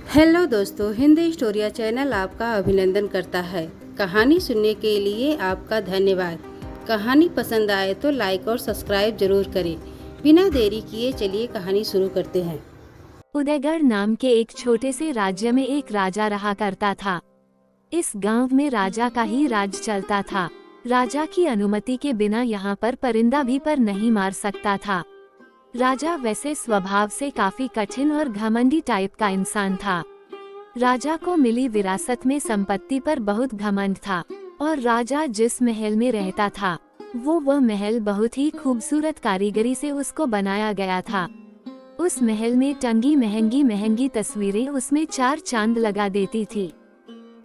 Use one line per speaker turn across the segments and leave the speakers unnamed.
Hello दोस्तों, Hindi स्टोरिया channel आपका अभिनंदन करता है। कहानी सुनने के लिए आपका धन्यवाद। कहानी पसंद आए तो लाइक और सब्सक्राइब जरूर करें। बिना देरी किए चलिए कहानी शुरू करते हैं।
उदयगढ़ नाम के एक छोटे से राज्य में एक राजा रहा करता था। इस गांव में राजा का ही राज चलता था। राजा की अनुमति के बिना यहाँ पर परिंदा भी पर नहीं मार सकता था। राजा वैसे स्वभाव से काफी कठिन और घमंडी टाइप का इंसान था। राजा को मिली विरासत में संपत्ति पर बहुत घमंड था और राजा जिस महल में रहता था वह महल बहुत ही खूबसूरत कारीगरी से उसको बनाया गया था। उस महल में टंगी महंगी महंगी तस्वीरें उसमें चार चांद लगा देती थी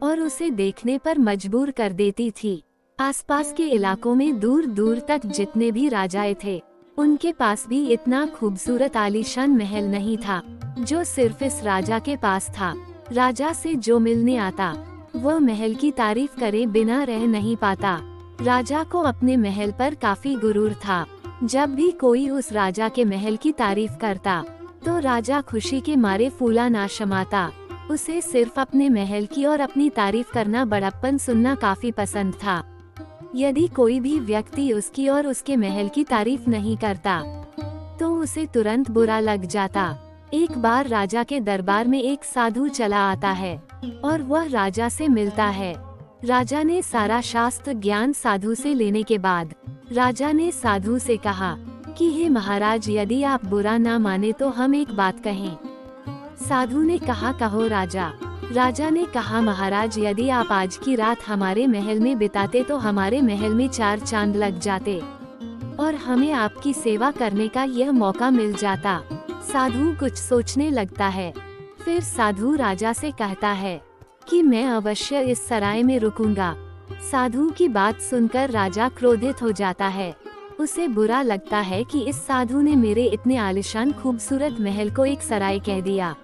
और उसे देखने पर मजबूर कर देती थी। आसपास के इलाकों में दूर दूर तक जितने भी राजाएं थे उनके पास भी इतना खूबसूरत आलीशान महल नहीं था जो सिर्फ इस राजा के पास था। राजा से जो मिलने आता वह महल की तारीफ करे बिना रह नहीं पाता। राजा को अपने महल पर काफी गुरूर था। जब भी कोई उस राजा के महल की तारीफ करता तो राजा खुशी के मारे फूला ना समाता। उसे सिर्फ अपने महल की और अपनी तारीफ करना, बड़प्पन सुनना काफी पसंद था। यदि कोई भी व्यक्ति उसकी और उसके महल की तारीफ नहीं करता तो उसे तुरंत बुरा लग जाता। एक बार राजा के दरबार में एक साधु चला आता है और वह राजा से मिलता है। राजा ने सारा शास्त्र ज्ञान साधु से लेने के बाद राजा ने साधु से कहा कि हे महाराज, यदि आप बुरा ना माने तो हम एक बात कहें। साधु ने कहा, कहो राजा। राजा ने कहा, महाराज, यदि आप आज की रात हमारे महल में बिताते तो हमारे महल में चार चांद लग जाते और हमें आपकी सेवा करने का यह मौका मिल जाता। साधु कुछ सोचने लगता है। फिर साधु राजा से कहता है कि मैं अवश्य इस सराय में रुकूंगा। साधु की बात सुनकर राजा क्रोधित हो जाता है। उसे बुरा लगता है कि इस साधु ने मेरे इतने आलीशान खूबसूरत महल को एक सराय कह दिया।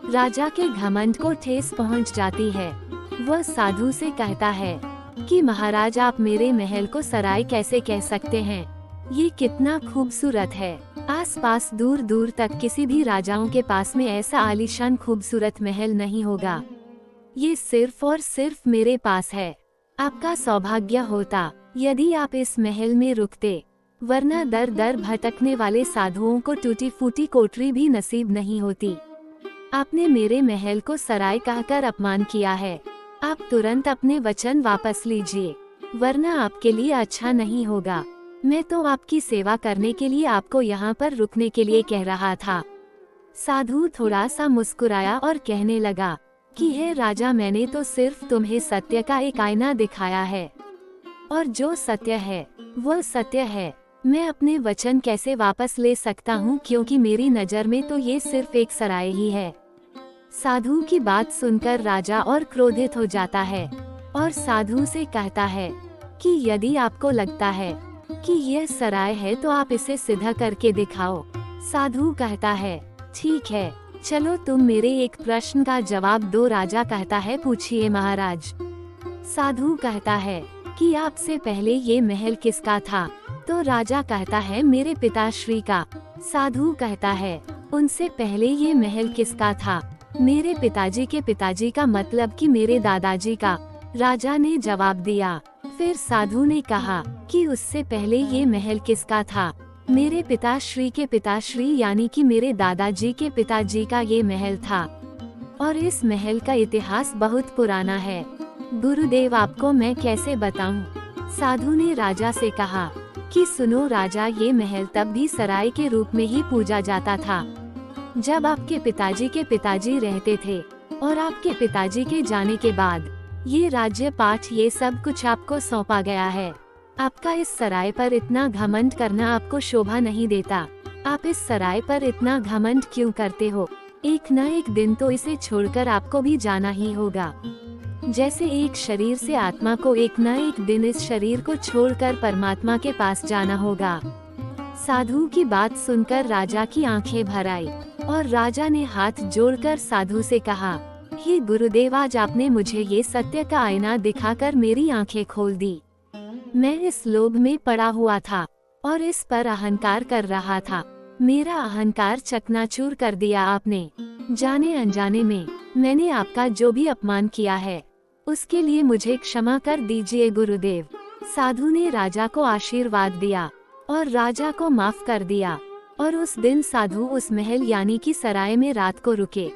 राजा के घमंड को ठेस पहुंच जाती है। वह साधु से कहता है कि महाराज, आप मेरे महल को सराय कैसे कह सकते हैं? ये कितना खूबसूरत है। आसपास दूर दूर तक किसी भी राजाओं के पास में ऐसा आलीशान खूबसूरत महल नहीं होगा। ये सिर्फ और सिर्फ मेरे पास है। आपका सौभाग्य होता यदि आप इस महल में रुकते, वरना दर दर भटकने वाले साधुओं को टूटी फूटी कोठरी भी नसीब नहीं होती। आपने मेरे महल को सराय कहकर अपमान किया है। आप तुरंत अपने वचन वापस लीजिए, वरना आपके लिए अच्छा नहीं होगा। मैं तो आपकी सेवा करने के लिए आपको यहाँ पर रुकने के लिए कह रहा था। साधु थोड़ा सा मुस्कुराया और कहने लगा कि हे राजा, मैंने तो सिर्फ तुम्हें सत्य का एक आईना दिखाया है और जो सत्य है वह सत्य है। मैं अपने वचन कैसे वापस ले सकता हूँ, क्योंकि मेरी नज़र में तो ये सिर्फ एक सराय ही है। साधु की बात सुनकर राजा और क्रोधित हो जाता है और साधु से कहता है कि यदि आपको लगता है कि यह सराय है तो आप इसे सीधा करके दिखाओ। साधु कहता है, ठीक है, चलो तुम मेरे एक प्रश्न का जवाब दो। राजा कहता है, पूछिए महाराज। साधु कहता है कि आपसे पहले ये महल किसका था? तो राजा कहता है, मेरे पिताश्री का। साधु कहता है, उनसे पहले ये महल किसका था? मेरे पिताजी के पिताजी का, मतलब कि मेरे दादाजी का। राजा ने जवाब दिया। फिर साधु ने कहा कि उससे पहले ये महल किसका था? मेरे पिताश्री के पिताश्री, यानी कि मेरे दादाजी के पिताजी का ये महल था और इस महल का इतिहास बहुत पुराना है। गुरुदेव, आपको मैं कैसे बताऊं? साधु ने राजा से कहा कि सुनो राजा, ये महल तब भी सराय के रूप में ही पूजा जाता था जब आपके पिताजी के पिताजी रहते थे, और आपके पिताजी के जाने के बाद ये राज्य पाठ ये सब कुछ आपको सौंपा गया है। आपका इस सराय पर इतना घमंड करना आपको शोभा नहीं देता। आप इस सराय पर इतना घमंड क्यों करते हो? एक न एक दिन तो इसे छोड़कर आपको भी जाना ही होगा। जैसे एक शरीर से आत्मा को एक न एक दिन इस शरीर को छोड़कर परमात्मा के पास जाना होगा। साधु की बात सुनकर राजा की आंखें भर आई और राजा ने हाथ जोड़कर साधु से कहा, हे गुरुदेव, आज आपने मुझे ये सत्य का आईना दिखाकर मेरी आंखें खोल दी। मैं इस लोभ में पड़ा हुआ था और इस पर अहंकार कर रहा था। मेरा अहंकार चकनाचूर कर दिया आपने। जाने अनजाने में मैंने आपका जो भी अपमान किया है उसके लिए मुझे क्षमा कर दीजिए गुरुदेव। साधु ने राजा को आशीर्वाद दिया और राजा को माफ कर दिया। और उस दिन साधु उस महल यानी कि सराय में रात को रुके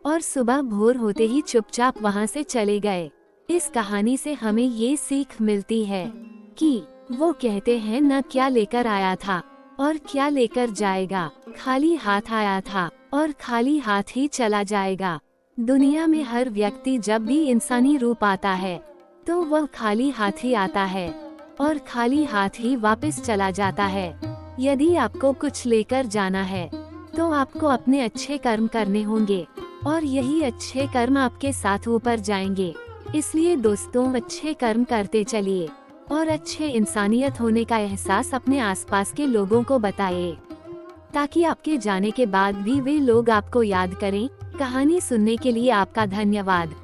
और सुबह भोर होते ही चुपचाप वहां से चले गए। इस कहानी से हमें ये सीख मिलती है कि वो कहते हैं न क्या लेकर आया था और क्या लेकर जाएगा, खाली हाथ आया था और खाली हाथ ही चला जाएगा। दुनिया में हर व्यक्ति जब भी इंसानी रूप आता है तो वह खाली हाथ ही आता है और खाली हाथ ही वापस चला जाता है। यदि आपको कुछ लेकर जाना है तो आपको अपने अच्छे कर्म करने होंगे और यही अच्छे कर्म आपके साथ ऊपर जाएंगे। इसलिए दोस्तों, अच्छे कर्म करते चलिए और अच्छे इंसानियत होने का एहसास अपने आसपास के लोगों को बताइए, ताकि आपके जाने के बाद भी वे लोग आपको याद करें। कहानी सुनने के लिए आपका धन्यवाद।